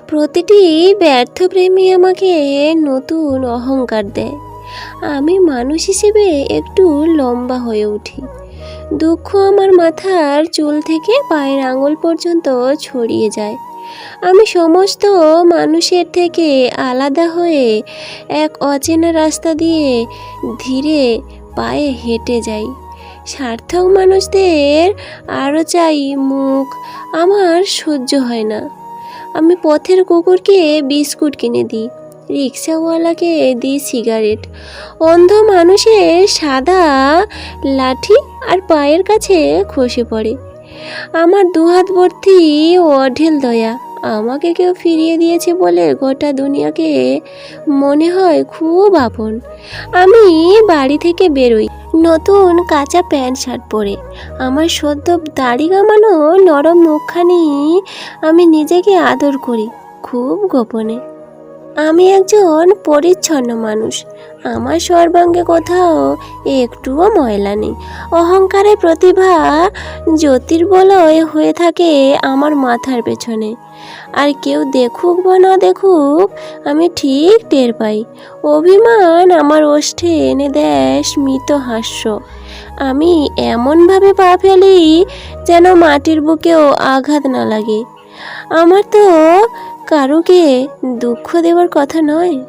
প্রতিটি ব্যর্থ প্রেমী আমাকে নতুন অহংকার দেয়। আমি মানুষ হিসেবে একটু লম্বা হয়ে উঠি। দুঃখ আমার মাথার চুল থেকে পায়ের আঙুল পর্যন্ত ছড়িয়ে যায়। আমি সমস্ত মানুষের থেকে আলাদা হয়ে এক অচেনা রাস্তা দিয়ে ধীরে পায়ে হেঁটে যাই। সার্থক মানুষদের আরও চাই মুখ, আমার সহ্য হয় না। আমি পথের কুকুরকে বিস্কুট কিনে দিই, রিক্সাওয়ালাকে দিই সিগারেট, অন্ধ মানুষের সাদা লাঠি আর পায়ের কাছে খসে পড়ে। আমার দুহাত ভর্তি অঢেল দয়া। আমাকে কেউ ফিরিয়ে দিয়েছে বলে গোটা দুনিয়াকে মনে হয় খুব আপন। আমি বাড়ি থেকে বেরোই নতুন কাঁচা প্যান্ট শার্ট পরে। আমার সদ্য দাড়ি কামানো নরম মুখখানি আমি নিজেকে আদর করি খুব গোপনে। আমি একজন পরিচ্ছন্ন মানুষ। আমার সর্বাঙ্গে কোথাও একটুও ময়লা নেই। অহংকারের প্রতিভা জ্যোতির্বলয় হয়ে থাকে আমার মাথার পেছনে। আর কেউ দেখুক বা না দেখুক, আমি ঠিক টের পাই। অভিমান আমার ওষ্ঠে এনে দেয় স্মিত হাস্য। আমি এমনভাবে পা ফেলি যেন মাটির বুকেও আঘাত না লাগে। আমার তো কারুকে দুঃখ দেওয়ার কথা নয়।